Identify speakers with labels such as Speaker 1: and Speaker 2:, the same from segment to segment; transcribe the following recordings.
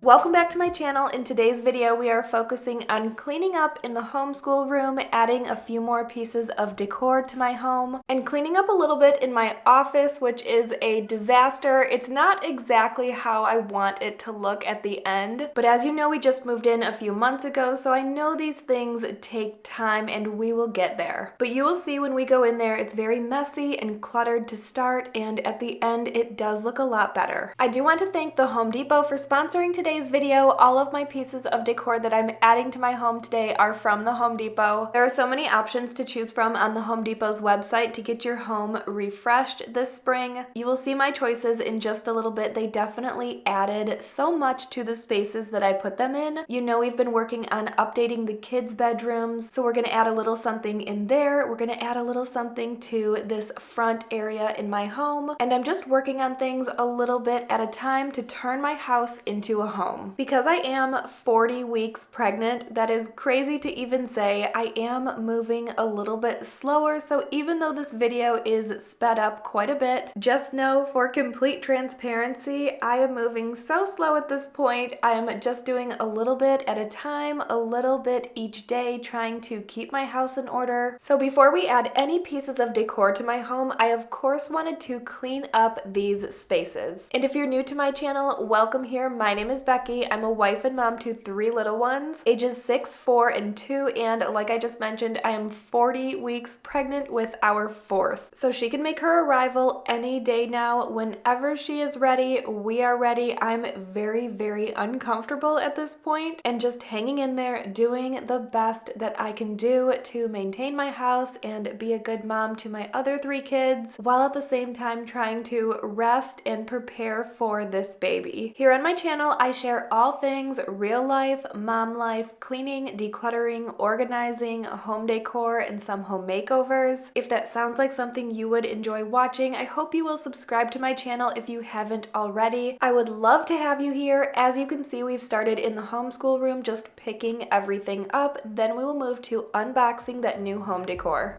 Speaker 1: Welcome back to my channel. In today's video, we are focusing on cleaning up in the homeschool room, adding a few more pieces of decor to my home, and cleaning up a little bit in my office, which is a disaster. It's not exactly how I want it to look at the end, but as you know, we just moved in a few months ago, so I know these things take time and we will get there. But you will see when we go in there, it's very messy and cluttered to start, and at the end, it does look a lot better. I do want to thank the Home Depot for sponsoring today's video. All of my pieces of decor that I'm adding to my home today are from the Home Depot. There are so many options to choose from on the Home Depot's website to get your home refreshed this spring. You will see my choices in just a little bit. They definitely added so much to the spaces that I put them in. You know, we've been working on updating the kids' bedrooms, so we're going to add a little something in there. We're going to add a little something to this front area in my home, and I'm just working on things a little bit at a time to turn my house into a home. Because I am 40 weeks pregnant, that is crazy to even say. I am moving a little bit slower, so even though this video is sped up quite a bit, just know for complete transparency, I am moving so slow at this point. I am just doing a little bit at a time, a little bit each day, trying to keep my house in order. So before we add any pieces of decor to my home, I of course wanted to clean up these spaces. And if you're new to my channel, welcome here. My name is Becky. I'm a wife and mom to 3 little ones, ages 6, 4, and 2, and like I just mentioned, I am 40 weeks pregnant with our 4th. So she can make her arrival any day now. Whenever she is ready, we are ready. I'm very, very uncomfortable at this point and just hanging in there, doing the best that I can do to maintain my house and be a good mom to my other 3 kids, while at the same time trying to rest and prepare for this baby. Here on my channel, I share all things real life, mom life, cleaning, decluttering, organizing, home decor, and some home makeovers. If that sounds like something you would enjoy watching, I hope you will subscribe to my channel if you haven't already. I would love to have you here. As you can see, we've started in the homeschool room, just picking everything up. Then we will move to unboxing that new home decor.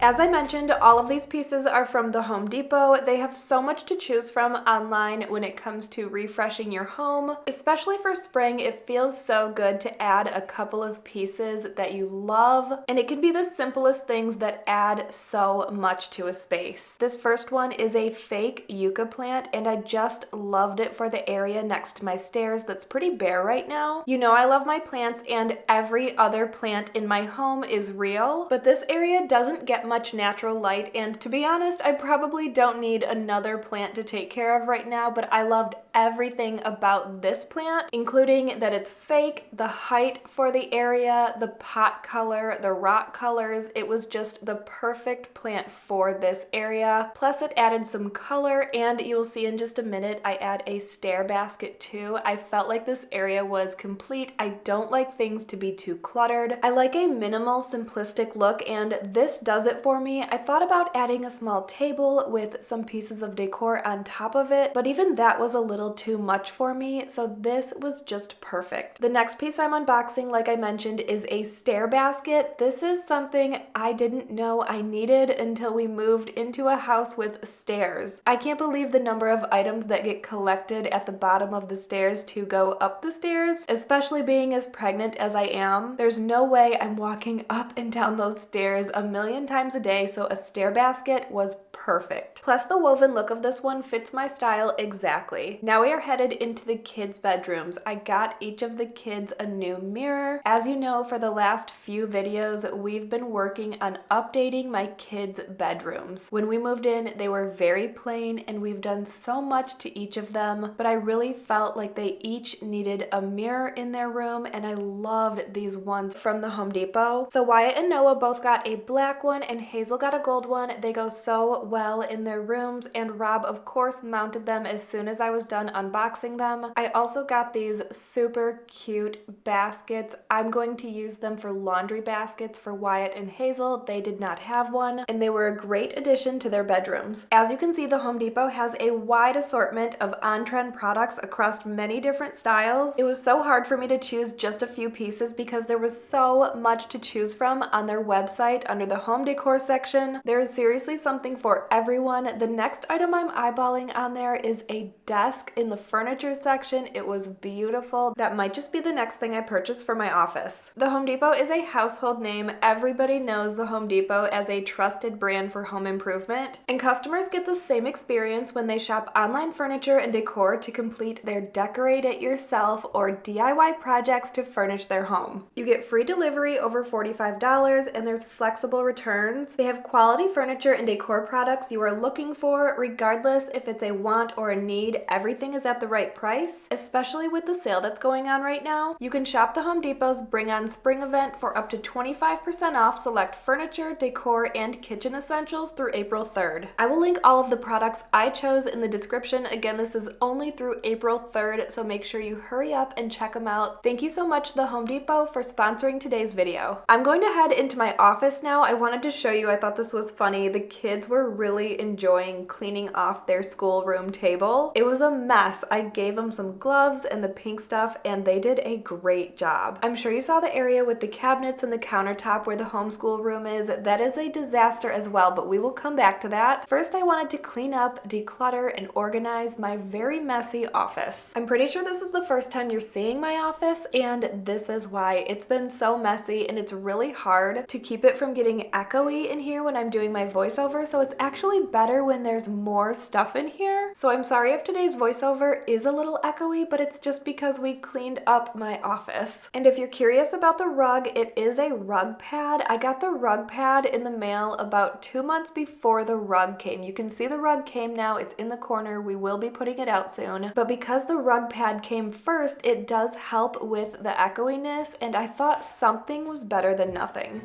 Speaker 1: As I mentioned, all of these pieces are from the Home Depot. They have so much to choose from online when it comes to refreshing your home. Especially for spring, it feels so good to add a couple of pieces that you love, and it can be the simplest things that add so much to a space. This first one is a fake yucca plant, and I just loved it for the area next to my stairs that's pretty bare right now. You know I love my plants, and every other plant in my home is real, but this area doesn't get much natural light, and to be honest, I probably don't need another plant to take care of right now, but I loved everything about this plant, including that it's fake, the height for the area, the pot color, the rock colors. It was just the perfect plant for this area. Plus it added some color, and you will see in just a minute I add a stair basket too. I felt like this area was complete. I don't like things to be too cluttered. I like a minimal, simplistic look, and this does it for me. I thought about adding a small table with some pieces of decor on top of it, but even that was a little little too much for me, so this was just perfect. The next piece I'm unboxing, like I mentioned, is a stair basket. This is something I didn't know I needed until we moved into a house with stairs. I can't believe the number of items that get collected at the bottom of the stairs to go up the stairs, especially being as pregnant as I am. There's no way I'm walking up and down those stairs a million times a day, so a stair basket was perfect. Plus, the woven look of this one fits my style exactly. Now we are headed into the kids' bedrooms. I got each of the kids a new mirror. As you know, for the last few videos, we've been working on updating my kids' bedrooms. When we moved in, they were very plain, and we've done so much to each of them, but I really felt like they each needed a mirror in their room, and I loved these ones from the Home Depot. So Wyatt and Noah both got a black one, and Hazel got a gold one. They go so well in their rooms, and Rob of course mounted them as soon as I was done unboxing them. I also got these super cute baskets. I'm going to use them for laundry baskets for Wyatt and Hazel. They did not have one, and they were a great addition to their bedrooms. As you can see, the Home Depot has a wide assortment of on-trend products across many different styles. It was so hard for me to choose just a few pieces because there was so much to choose from on their website under the home decor section. There is seriously something for everyone. The next item I'm eyeballing on there is a desk in the furniture section. It was beautiful. That might just be the next thing I purchase for my office. The Home Depot is a household name. Everybody knows the Home Depot as a trusted brand for home improvement, and customers get the same experience when they shop online furniture and decor to complete their decorate it yourself or DIY projects to furnish their home. You get free delivery over $45, and there's flexible returns. They have quality furniture and decor products you are looking for, regardless if it's a want or a need. Everything is at the right price, especially with the sale that's going on right now. You can shop the Home Depot's Bring On Spring event for up to 25% off select furniture, decor, and kitchen essentials through April 3rd. I will link all of the products I chose in the description. Again, this is only through April 3rd, so make sure you hurry up and check them out. Thank you so much, the Home Depot, for sponsoring today's video. I'm going to head into my office now. I wanted to show you, I thought this was funny. The kids were really enjoying cleaning off their schoolroom table. It was a mess. I gave them some gloves and the pink stuff, and they did a great job. I'm sure you saw the area with the cabinets and the countertop where the homeschool room is. That is a disaster as well, but we will come back to that. First, I wanted to clean up, declutter, and organize my very messy office. I'm pretty sure this is the first time you're seeing my office, and this is why. It's been so messy, and it's really hard to keep it from getting echoey in here when I'm doing my voiceover, so it's actually better when there's more stuff in here. So I'm sorry if today's voiceover is a little echoey, but it's just because we cleaned up my office. And if you're curious about the rug, it is a rug pad. I got the rug pad in the mail about 2 months before the rug came. You can see the rug came now. It's in the corner. We will be putting it out soon. But because the rug pad came first, it does help with the echoiness, and I thought something was better than nothing.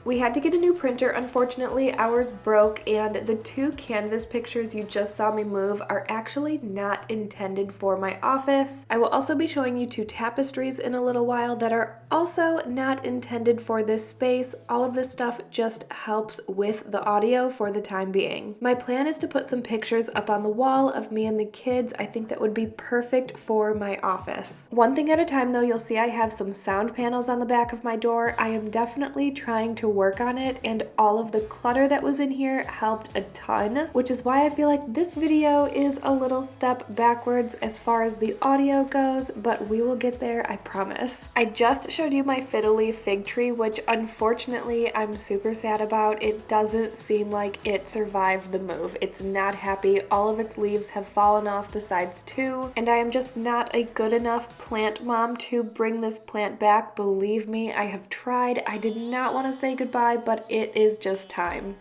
Speaker 1: We had to get a new printer. Unfortunately, ours broke, and the 2 canvas pictures you just saw me move are actually not intended for my office. I will also be showing you 2 tapestries in a little while that are also not intended for this space. All of this stuff just helps with the audio for the time being. My plan is to put some pictures up on the wall of me and the kids. I think that would be perfect for my office. One thing at a time though, you'll see I have some sound panels on the back of my door. I am definitely trying to work on it, and all of the clutter that was in here helped a ton, which is why I feel like this video is a little step backwards as far as the audio goes, but we will get there, I promise. I just showed you my fiddly fig tree, which unfortunately I'm super sad about. It doesn't seem like it survived the move. It's not happy. All of its leaves have fallen off besides two, and I am just not a good enough plant mom to bring this plant back. Believe me, I have tried. I did not want to say goodbye, but it is just time.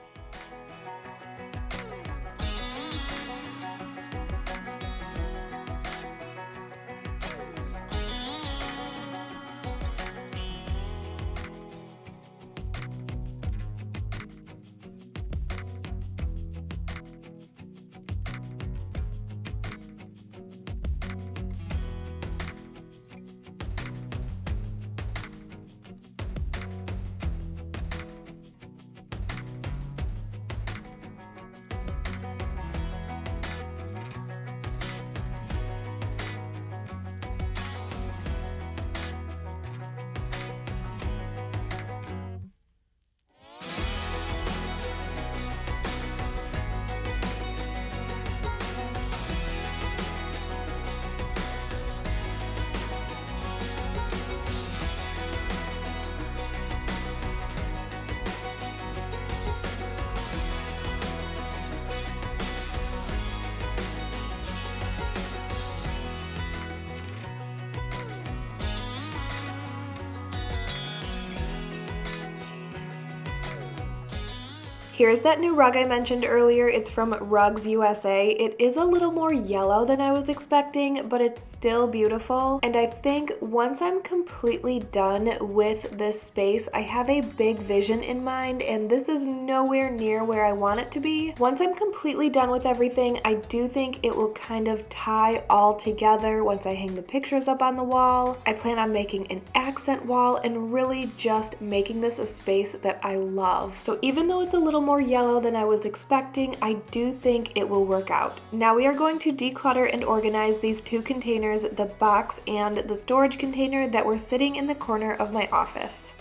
Speaker 1: Here's that new rug I mentioned earlier. It's from Rugs USA. It is a little more yellow than I was expecting, but it's still beautiful. And I think once I'm completely done with this space, I have a big vision in mind, and this is nowhere near where I want it to be. Once I'm completely done with everything, I do think it will kind of tie all together once I hang the pictures up on the wall. I plan on making an accent wall and really just making this a space that I love. So even though it's a little more yellow than I was expecting, I do think it will work out. Now we are going to declutter and organize these two containers, the box and the storage container that were sitting in the corner of my office.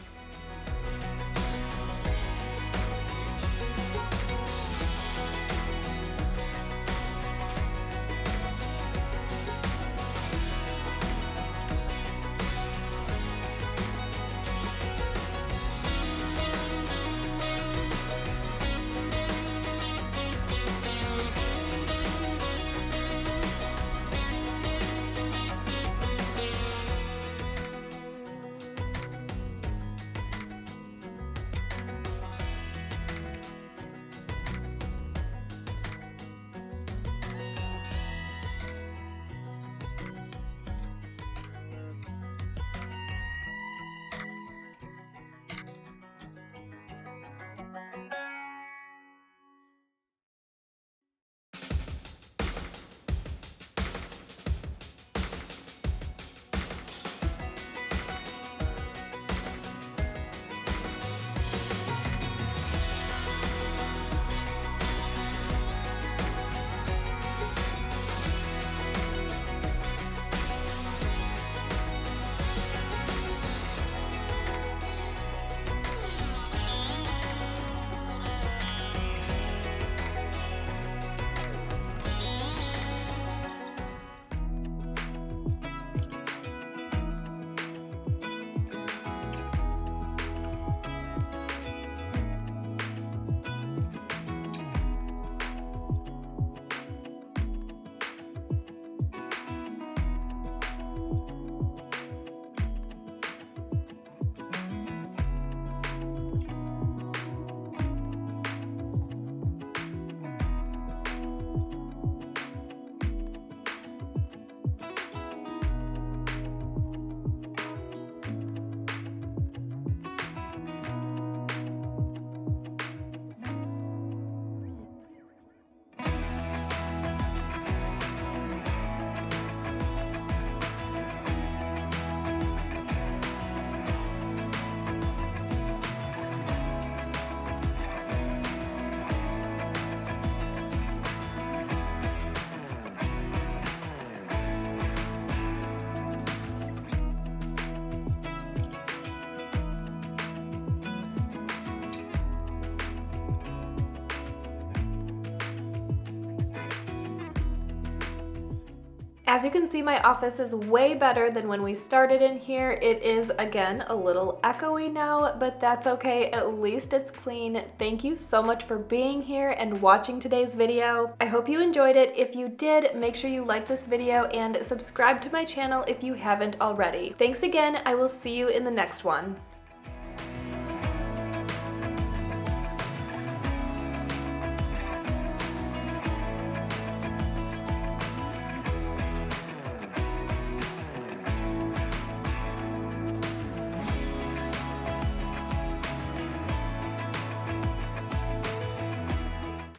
Speaker 1: As you can see, my office is way better than when we started in here. It is, again, a little echoey now, but that's okay. At least it's clean. Thank you so much for being here and watching today's video. I hope you enjoyed it. If you did, make sure you like this video and subscribe to my channel if you haven't already. Thanks again. I will see you in the next one.